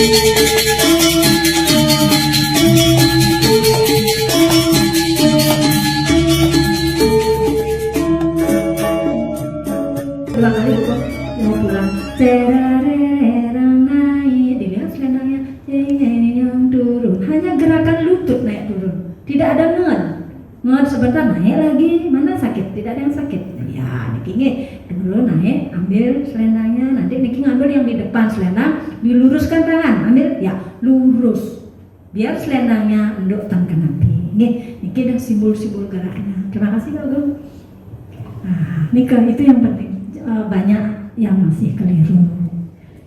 Ulang kali itu mau pulang. Terarerang naik, dilihat selendangnya yang turun. Hanya gerakan lutut naik turun. Tidak ada nget sebentar naik lagi. Mana sakit? Tidak ada yang sakit. Ya, Niki dulu naik, ambil selendangnya. Nanti Niki ngambil yang di depan selendang, diluruskan tangan, ambil ya lurus. Biar selendangnya enduk tangkan nabi. Niki dah simbol-simbol geraknya. Terima kasih Kak Gung. Nika itu yang penting. Banyak yang masih keliru.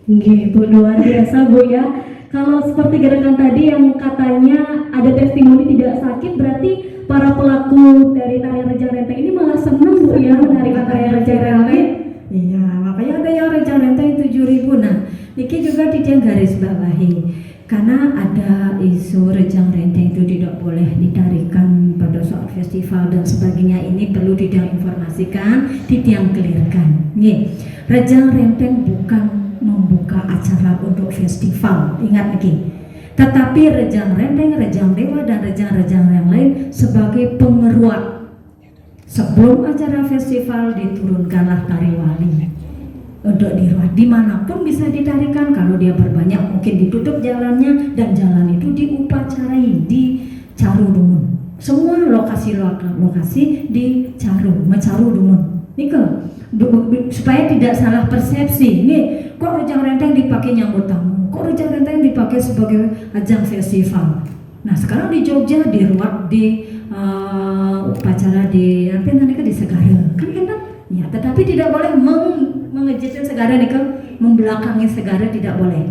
Nggih, Bu, luar biasa Bu ya. Kalau seperti gerakan tadi yang katanya ada testimoni tidak sakit, berarti para pelaku dari tarian Rejang Renteng ini malah senang Bu ya menarikan tarian Rejang Renteng. Iya, makanya ada yang Rejang Renteng 7.000. Nah, Niki juga tidak garis bawahi karena ada isu Rejang Renteng itu tidak boleh ditarikan pada saat festival dan sebagainya. Ini perlu informasikan, clearkan. Nih, Rejang Renteng bukan membuka acara untuk festival, ingat Niki. Tetapi Rejang Renteng, Rejang Dewa dan rejang-rejang yang lain sebagai pengeruat. Sebelum acara festival diturunkanlah tari wali untuk diruat, dimanapun bisa ditarikan. Kalau dia berbanyak mungkin ditutup jalannya, dan jalan itu diupacarai di Caru Dumun. Semua lokasi Mecaru Dumun. Nika, supaya tidak salah persepsi. Nih, kok Rejang Renteng dipakai nyambut tamu? Kok Rejang Renteng dipakai sebagai ajang festival? Nah, sekarang di Jogja diruat di upacara di di Segara. Kan? Ya, tetapi tidak boleh mengejetin Segara nih kan, membelakangi Segara tidak boleh.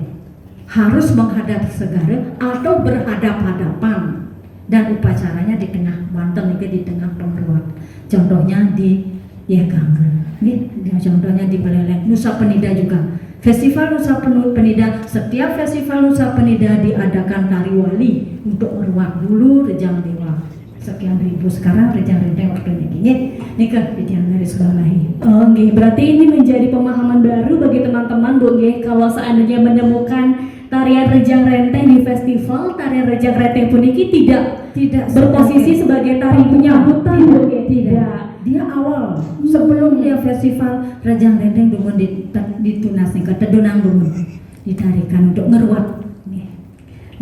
Harus menghadap Segara atau berhadap-hadapan. Dan upacaranya di tengah Banten nih, di tengah pengeruat. Contohnya di Gangga. Nih, contohnya di Beleleng. Nusa Penida juga. Festival Nusa Penida, setiap festival Nusa Penida diadakan tari wali untuk meruat. Dulu Rejang Dewa sekian ribu, sekarang Rejang Renteng waktu ini. Ini kan yang garis bawahi. Oh, nggih, berarti ini menjadi pemahaman baru bagi teman-teman Bu nggih, kalau seandainya menemukan tarian Rejang Renteng di festival, tarian Rejang Renteng puniki tidak berposisi sebagai tari penyambutan Bu nggih. Tidak. Dia awal sebelum dia festival Rejang Renteng Dumun ditunas nih ke Tedunang Dumun ditarikan untuk ngeruat.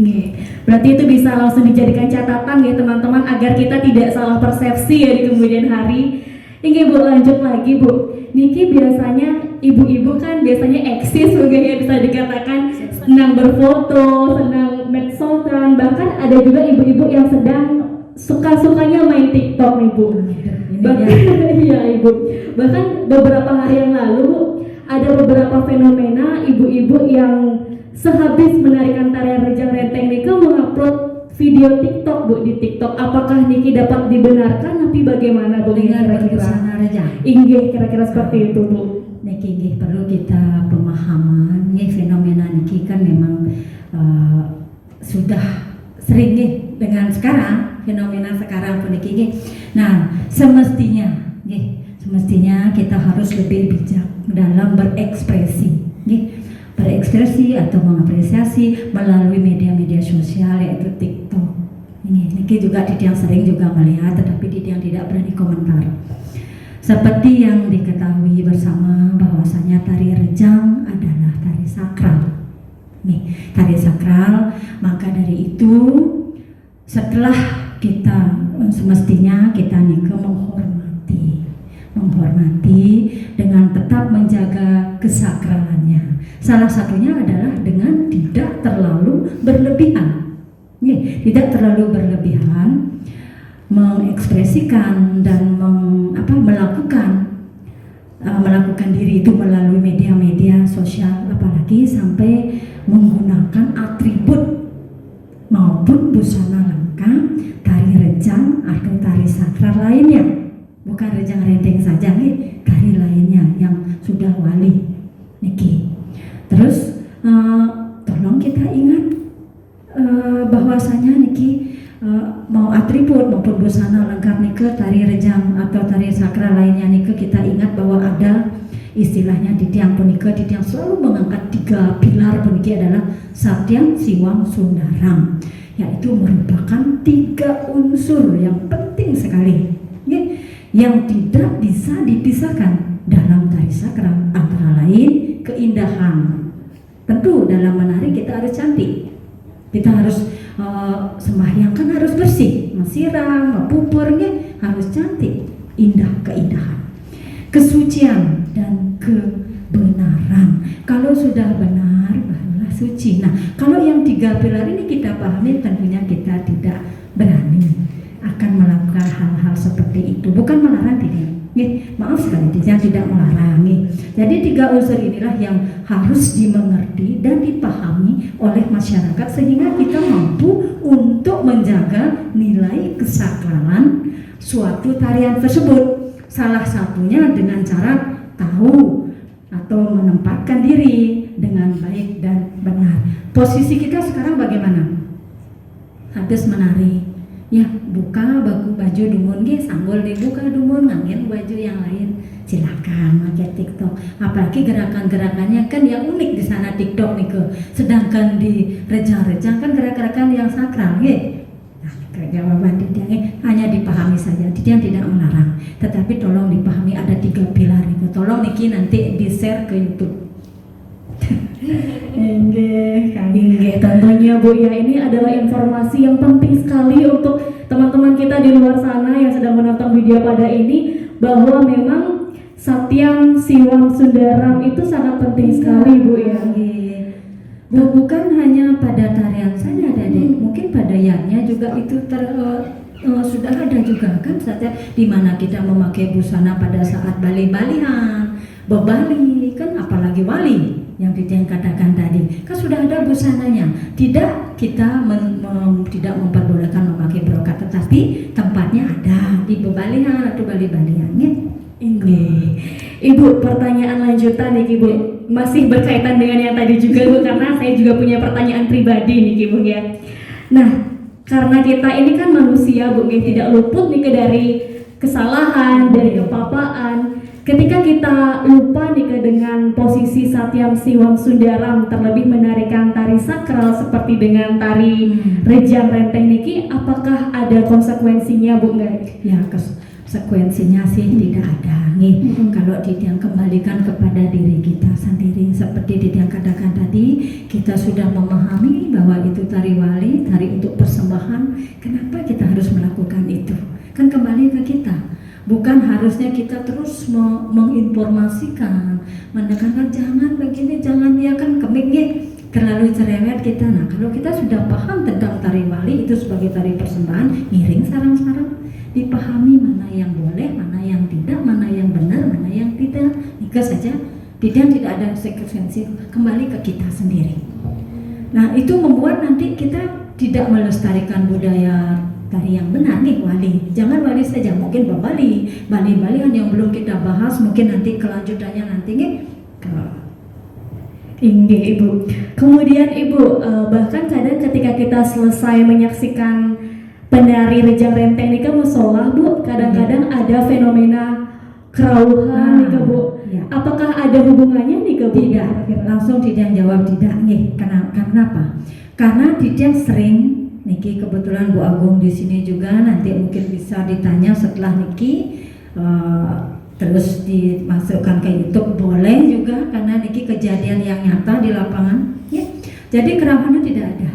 Nih, berarti itu bisa langsung dijadikan catatan ya teman-teman agar kita tidak salah persepsi ya di kemudian hari. Ini Bu, lanjut lagi Bu. Niki biasanya ibu-ibu kan biasanya eksis ya, bisa dikatakan senang berfoto, senang medsosan, bahkan ada juga ibu-ibu yang sedang suka-sukanya main TikTok nih Bu. Iya Ibu. Bahkan beberapa hari yang lalu Bu, ada beberapa fenomena ibu-ibu yang sehabis menarikan tarian Rejang Renteng Niki mengupload video TikTok Bu di TikTok. Apakah Niki dapat dibenarkan? Tapi bagaimana Bu? Dengan berbusana Rejang. Inggih, kira-kira seperti itu Bu. Niki perlu kita pemahaman. Nih, fenomena Niki kan memang sudah sering nih dengan sekarang, fenomena sekarang pun Niki. Nah, semestinya kita harus lebih bijak dalam berekspresi. Berekspresi atau mengapresiasi melalui media-media sosial yaitu TikTok. Niki juga yang sering juga melihat, tetapi yang tidak berani komentar. Seperti yang diketahui bersama bahwasanya tari Rejang adalah tari sakral. Tari sakral, maka dari itu setelah kita semestinya kita Niki menghormati dengan tetap menjaga kesakralannya. Salah satunya adalah dengan tidak terlalu berlebihan. Tidak terlalu berlebihan mengekspresikan dan melakukan diri itu melalui media-media sosial, apalagi sampai menggunakan atribut maupun busana lengkap tari Rejang atau tari sakral lainnya. Bukan Rejang Renteng saja nih, tari lainnya yang sudah wali Niki. Terus tolong kita ingat bahwasanya Niki mau atribut maupun busana lengkap Niki tari Rejang atau tari sakral lainnya Niki, kita ingat bahwa ada istilahnya di tiang punika di tiang selalu mengangkat 3 pilar puniki adalah Satyam Siwam Sundaram, yaitu merupakan 3 unsur yang penting sekali yang tidak bisa dipisahkan dalam tari sakral, antara lain keindahan. Tentu dalam menari kita harus cantik, kita harus sembahyang kan harus bersih, mesiram, mepupur harus cantik, indah, keindahan, kesucian dan kebenaran. Kalau sudah benar barulah suci. Nah, kalau yang 3 pilar ini kita pahami, tentunya kita tidak berani akan melakukan hal-hal seperti itu. Bukan melarang tidak, maaf sekali tidak melarang. Jadi 3 unsur inilah yang harus dimengerti dan dipahami oleh masyarakat sehingga kita mampu untuk menjaga nilai kesakralan suatu tarian tersebut. Salah satunya dengan cara tahu atau menempatkan diri dengan baik dan benar. Posisi kita sekarang bagaimana? Habis menari, ya buka baju dumun sanggul dibuka dumun ngangin baju yang lain, silakan pakai TikTok. Apalagi gerakan-gerakannya kan yang unik di sana TikTok nih ke. Sedangkan di rejang-rejang kan gerakan-gerakan yang sakral Nah, jawaban Didiang hanya dipahami saja. Didiang tidak melarang, tetapi tolong dipahami ada 3 pilar itu. Tolong Niki nanti di-share ke YouTube. Tentunya Bu ya, ini adalah informasi yang penting sekali untuk teman-teman kita di luar sana yang sedang menonton video pada ini, bahwa memang Satyam Siwam Sundaram itu sangat penting sekali Bu ya. Bukan hanya pada tarian saja Dedek, mungkin pada yanya juga itu sudah ada juga kan saatnya di mana kita memakai busana pada saat bali-balian, bebali kan, apalagi wali yang Didiang katakan tadi kan sudah ada busananya. Tidak, kita tidak memperbolehkan memakai brokat, tetapi tempatnya ada di bebalian atau bali-baliannya. Ibu, pertanyaan lanjutan nih Ibu, masih berkaitan dengan yang tadi juga Bu, karena saya juga punya pertanyaan pribadi nih Ibu ya. Nah, karena kita ini kan manusia Bu, tidak luput nih dari kesalahan, dari kepapaan. Ketika kita lupa nih dengan posisi Satyam Siwam Sundaram, terlebih menarikan tari sakral seperti dengan tari rejang renteng niki, apakah ada konsekuensinya Bu nggak? Ya, konsekuensinya sih tidak ada nih. Kalau Didiang kembalikan kepada diri kita sendiri, seperti Didiang katakan tadi, kita sudah memahami bahwa itu tari wali, tari untuk persembahan. Kenapa kita harus melakukan itu? Kan kembali ke kita. Bukan harusnya kita terus menginformasikan, menekankan jangan begini, jangan ya kan kemiknya terlalu cerewet kita. Nah, kalau kita sudah paham tentang tari wali itu sebagai tari persembahan, ngiring sarang-sarang, dipahami mana yang boleh, mana yang tidak, mana yang benar, mana yang tidak. Nika saja, tidak ada konsekuensi, kembali ke kita sendiri. Nah, itu membuat nanti kita tidak melestarikan budaya tari yang benar nih wali. Jangan wali saja, mungkin bali-balian yang belum kita bahas, mungkin nanti kelanjutannya nanti Ibu. Kemudian Ibu, bahkan kadang ketika kita selesai menyaksikan penari rejang renteng nika musola Bu, kadang-kadang ada fenomena kerawuhan nika Bu. Ya. Apakah ada hubungannya nika Bu? Tidak, langsung Didiang jawab tidak nih. Kenapa? Karena Didiang sering Niki, kebetulan Bu Agung di sini juga, nanti mungkin bisa ditanya setelah Niki terus dimasukkan ke YouTube, boleh juga, karena Niki kejadian yang nyata di lapangan ya. Jadi kerawanan tidak ada.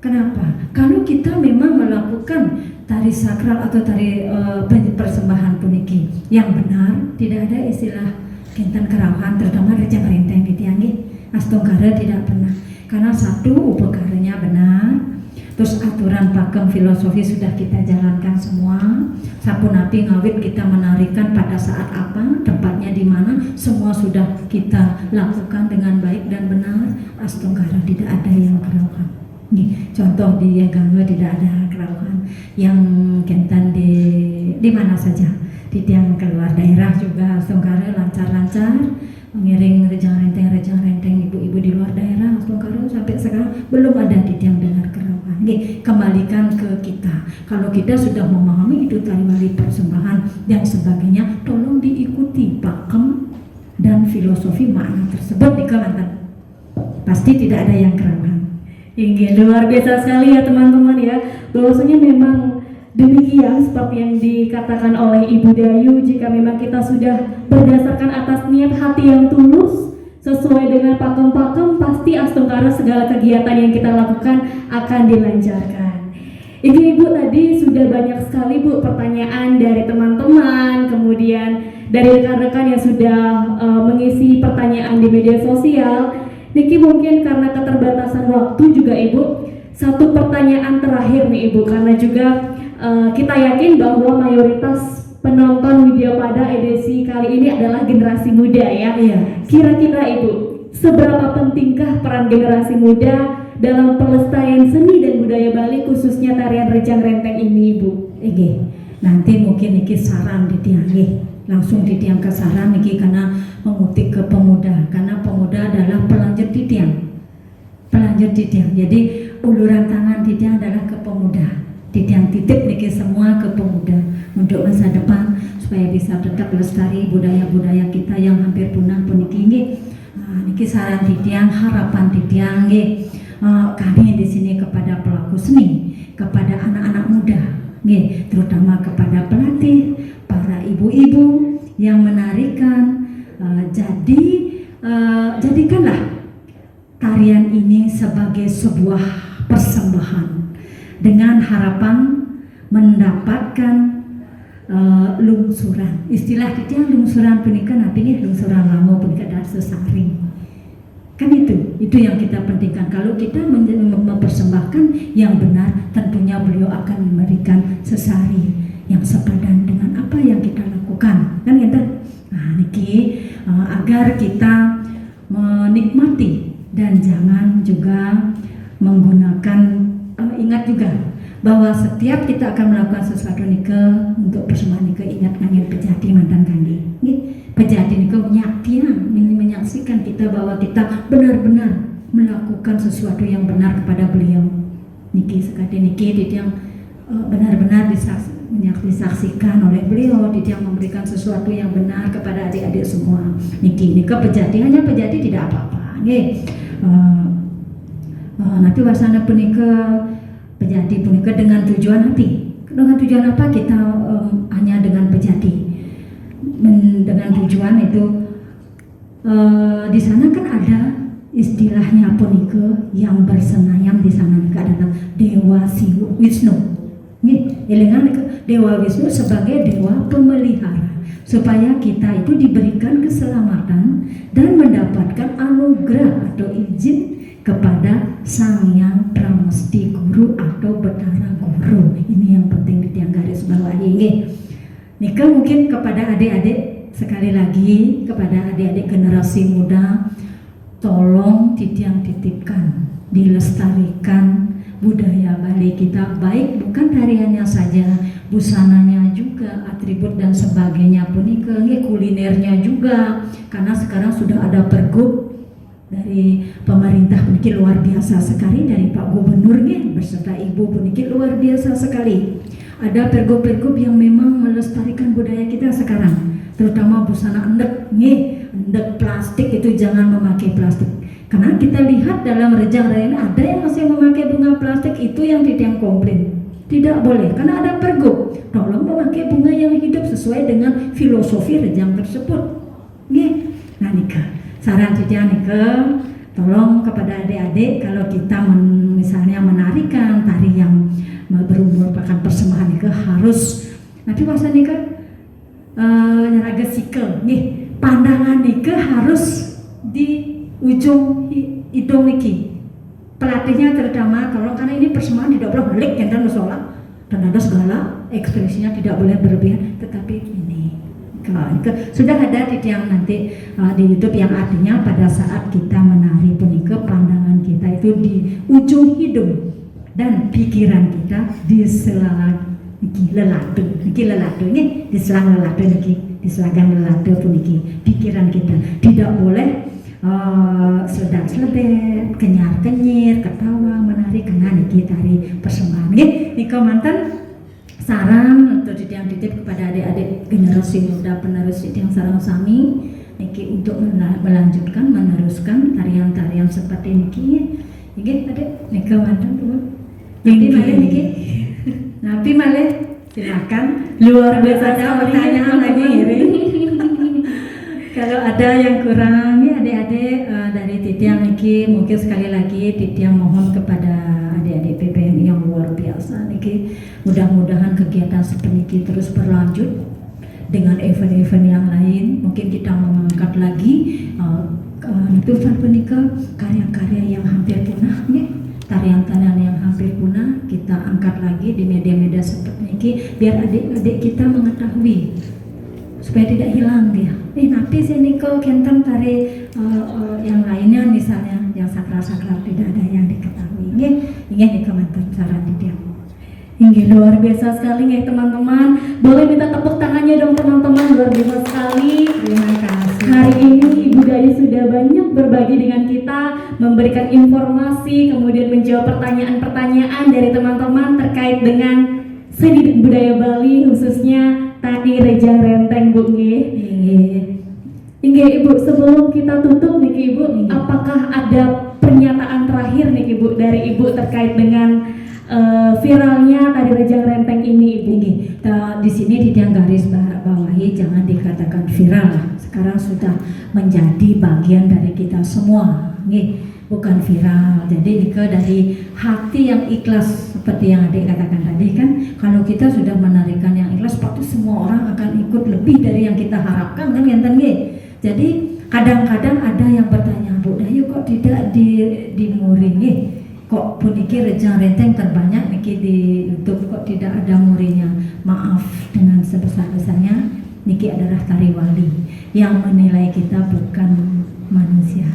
Kenapa? Kalau kita memang melakukan tari sakral atau tari persembahan puniki yang benar, tidak ada istilah kintan kerawahan, terutama rejang renteng di tiangi astongkara tidak pernah. Karena satu, upakaranya benar. Terus aturan pakem filosofi sudah kita jalankan semua. Sapunapi ngawit kita menarikan pada saat apa, tempatnya di mana, semua sudah kita lakukan dengan baik dan benar. Astungkara tidak ada yang kerawuhan. Nih, contoh di Yagangga tidak ada kerawuhan. Yang kentan di mana saja, di tiang keluar daerah juga Astungkara lancar-lancar. Mengiring rejang renteng ibu-ibu di luar daerah Astungkara sampai sekarang belum ada yang dengar kerawuhan. Kembalikan ke kita. Kalau kita sudah memahami itu tari wali persembahan dan sebagainya, tolong diikuti pakem dan filosofi makna tersebut nika mantan. Pasti tidak ada yang kerawan. Ini luar biasa sekali ya teman-teman ya, bahwasanya memang demikian seperti yang dikatakan oleh Ibu Dayu, jika memang kita sudah berdasarkan atas niat hati yang tulus sesuai dengan pakem-pakem, pasti astungkara segala kegiatan yang kita lakukan akan dilancarkan. Ini Ibu tadi sudah banyak sekali Bu pertanyaan dari teman-teman, kemudian dari rekan-rekan yang sudah mengisi pertanyaan di media sosial. Niki mungkin karena keterbatasan waktu juga Ibu, satu pertanyaan terakhir nih Ibu, karena juga kita yakin bahwa mayoritas penonton Widyapada edisi kali ini adalah generasi muda ya. Iya. Kira-kira Ibu, seberapa pentingkah peran generasi muda dalam pelestarian seni dan budaya Bali khususnya tarian Rejang Renteng ini Ibu? Oke, nanti mungkin niki saran ditiang langsung ditiang ke saran niki karena mengutip ke pemuda, karena pemuda adalah pelanjut ditiang. Jadi uluran tangan ditiang adalah ke pemuda. Ditiang titip niki semua ke pemuda untuk masa depan supaya bisa tetap lestari budaya-budaya kita yang hampir punah puniki nggih. Niki saran ditiang, harapan ditiang nggih. Kami di sini kepada pelaku seni, kepada anak-anak muda, nggih, terutama kepada pelatih, para ibu-ibu yang menarikan. Jadikanlah tarian ini sebagai sebuah persembahan dengan harapan mendapatkan lungsuran. Istilah kita lungsuran punika napi lungsuran lamo punika dah sesaring. Kan itu yang kita pentingkan. Kalau kita mempersembahkan yang benar, tentunya beliau akan memberikan sesari yang sepadan dengan apa yang kita lakukan. Kan gitu. Nah, niki agar kita menikmati dan jangan juga menggunakan ingat juga bahwa setiap kita akan melakukan sesuatu nika untuk persembahan nika, ingat angin pejati mantan kangge. Pejati nika menyaksikan kita bahwa kita benar-benar melakukan sesuatu yang benar kepada beliau. Niki sekali niki yang benar-benar disaksikan oleh beliau, dia memberikan sesuatu yang benar kepada adik-adik semua. Niki pejati, hanya pejati tidak apa-apa. Nanti wasana punika pejati punika dengan tujuan hati. Dengan tujuan apa kita hanya dengan pejati? Dengan tujuan itu di sana kan ada istilahnya punika yang bersenayam di sana adalah Dewa Wisnu. Elingan Dewa Wisnu sebagai dewa pemelihara supaya kita itu diberikan keselamatan dan mendapatkan anugerah atau izin kepada Sang Yang Pramesti Guru atau Betara Guru. Ini yang penting ditiang garis bawahi. Nika mungkin kepada adik-adik, sekali lagi kepada adik-adik generasi muda, tolong ditiang titipkan, dilestarikan budaya Bali kita, baik bukan tariannya saja, busananya juga, atribut dan sebagainya pun kulinernya juga, karena sekarang sudah ada pergub dari pemerintah puniki luar biasa sekali, dari Pak Gubernur beserta Ibu puniki luar biasa sekali. Ada pergub-pergub yang memang melestarikan budaya kita sekarang, terutama busana endek endek plastik itu jangan memakai plastik. Karena kita lihat dalam Rejang Renteng ada yang masih memakai bunga plastik, itu yang ditiang komplain. Tidak boleh, karena ada pergub. Tolong memakai bunga yang hidup sesuai dengan filosofi Rejang tersebut. Nah nika, saran saya nika, tolong kepada adik-adik kalau kita misalnya menarikan tari yang merupakan persembahan nika harus nanti masa nika nyaraga sikel pandangan nika harus di ujung hidung niki. Pelatihnya terutama tolong, karena ini persembahan tidak boleh balik dan sholat dan ada segala ekspresinya tidak boleh berlebihan, tetapi ini sudah ada di yang nanti di YouTube yang artinya pada saat kita menari punika pandangan kita itu di ujung hidung dan pikiran kita di selang lelatu ini di selang lelatu niki, di selagang lelatu puniki pikiran kita tidak boleh seledak-seledet, kenyar-kenyir, ketawa, menari karena niki tari persembahan. Nika mantan saran untuk yang titip kepada adik-adik generasi muda penerus yang sarang sami, niki untuk melanjutkan meneruskan tarian-tarian seperti niki. Nggih, Adik, nika mantan Bu. Jadi malih niki. Nabi malih silakan. Luar biasa Ada sekali, pertanyaan lagi teman-teman. Kalau ada yang kurang ya adik-adik dari Titiang niki mungkin sekali lagi Titiang mohon kepada adik-adik PPMI yang luar biasa niki, mudah-mudahan kegiatan seperti ini terus berlanjut dengan event-event yang lain. Mungkin kita mengangkat lagi tulisan penikah karya-karya yang hampir punah nih, tarian-tarian yang hampir punah kita angkat lagi di media-media seperti ini biar adik-adik kita mengetahui supaya tidak hilang dia. Napi sini kau kentang tari yang lainnya misalnya yang sakral-sakral tidak ada yang diketahui. Ingin dikemantan cara dia. Ini luar biasa sekali nih teman-teman. Boleh minta tepuk tangannya dong teman-teman, luar biasa sekali. Terima kasih. Hari ini Ibu Dayu sudah banyak berbagi dengan kita, memberikan informasi, kemudian menjawab pertanyaan-pertanyaan dari teman-teman terkait dengan seni budaya Bali, khususnya tari Rejang Renteng, Bu nggih. Nggih Ibu, sebelum kita tutup nih Ibu, apakah ada pernyataan terakhir nih Ibu dari Ibu terkait dengan viralnya tari Rejang Renteng ini Ibu? Di sini tidak garis bawahi jangan dikatakan viral. Sekarang sudah menjadi bagian dari kita semua. Bukan viral. Jadi Nika dari hati yang ikhlas seperti yang adik katakan tadi kan, kalau kita sudah menarikan yang ikhlas pasti semua orang akan ikut lebih dari yang kita harapkan kan ngenten nggih. Jadi kadang-kadang ada yang bertanya, Bu Dayu kok tidak dimuringi? Kok puniki Rejang Renteng terbanyak niki di YouTube kok tidak ada murinya? Maaf, dengan sebesar-besarnya niki adalah tari wali. Yang menilai kita bukan manusia,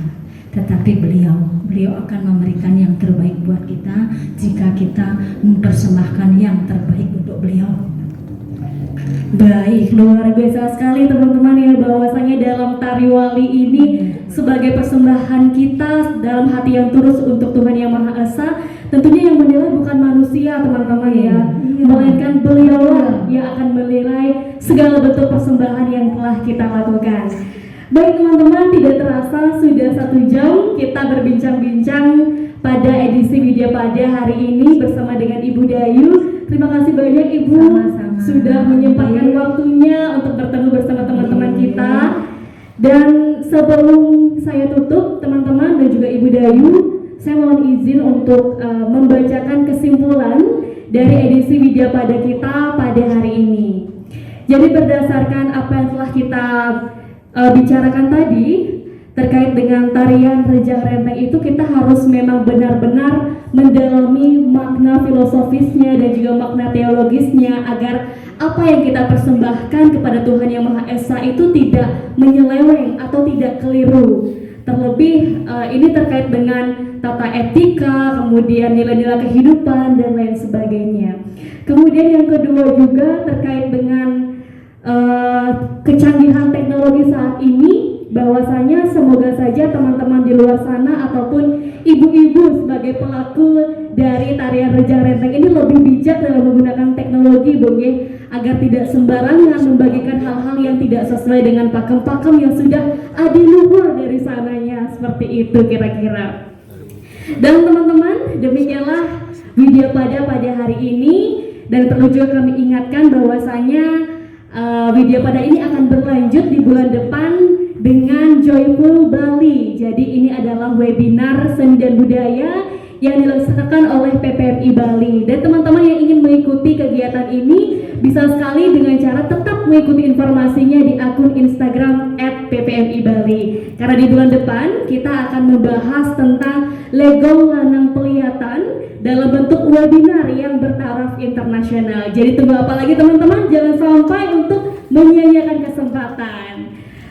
tetapi beliau akan memberikan yang terbaik buat kita jika kita mempersembahkan yang terbaik untuk beliau. Baik, luar biasa sekali teman-teman ya, bahwasanya dalam tari wali ini sebagai persembahan kita dalam hati yang tulus untuk Tuhan Yang Maha Esa, tentunya yang menilai bukan manusia teman-teman ya, melainkan beliaulah yang akan menilai segala bentuk persembahan yang telah kita lakukan. Baik teman-teman, tidak terasa sudah 1 jam kita berbincang-bincang pada edisi Widya Pada hari ini bersama dengan Ibu Dayu. Terima kasih banyak Ibu. Sama-sama. Sudah menyempatkan waktunya untuk bertemu bersama teman-teman kita. Dan sebelum saya tutup teman-teman dan juga Ibu Dayu, saya mohon izin untuk membacakan kesimpulan dari edisi Widya Pada kita pada hari ini. Jadi berdasarkan apa yang telah kita bicarakan tadi terkait dengan tarian Rejang Renteng itu, kita harus memang benar-benar mendalami makna filosofisnya dan juga makna teologisnya agar apa yang kita persembahkan kepada Tuhan Yang Maha Esa itu tidak menyeleweng atau tidak keliru. Terlebih ini terkait dengan tata etika, kemudian nilai-nilai kehidupan dan lain sebagainya. Kemudian yang kedua juga terkait dengan kecanggihan teknologi saat ini, bahwasanya semoga saja teman-teman di luar sana ataupun ibu-ibu sebagai pelaku dari tarian Rejang Renteng ini lebih bijak dalam menggunakan teknologi Bu nggih, agar tidak sembarangan membagikan hal-hal yang tidak sesuai dengan pakem-pakem yang sudah adiluhur dari sananya, seperti itu kira-kira. Dan teman-teman, demikianlah Widya Pada hari ini, dan perlu juga kami ingatkan bahwasanya Widya Pada ini akan berlanjut di bulan depan dengan Joyful Bali. Jadi ini adalah webinar seni dan budaya yang dilaksanakan oleh PPMI Bali. Dan teman-teman yang ingin mengikuti kegiatan ini bisa sekali dengan cara tetap mengikuti informasinya di akun Instagram @ppmi Bali. Karena di bulan depan kita akan membahas tentang legong lanang pelihatan dalam bentuk webinar yang bertaraf internasional. Jadi tunggu apa lagi teman-teman, jangan sampai untuk menyia-nyiakan kesempatan.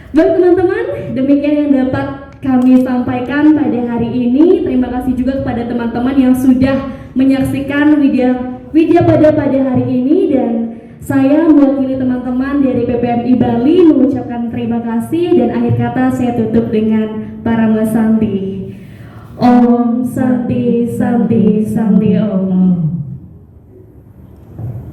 Baik teman-teman, demikian yang dapat kami sampaikan pada hari ini. Terima kasih juga kepada teman-teman yang sudah menyaksikan Widya Pada hari ini, dan saya mewakili teman-teman dari PPMI Bali mengucapkan terima kasih, dan akhir kata saya tutup dengan Parama Santi. Om Santi Santi Santi Om.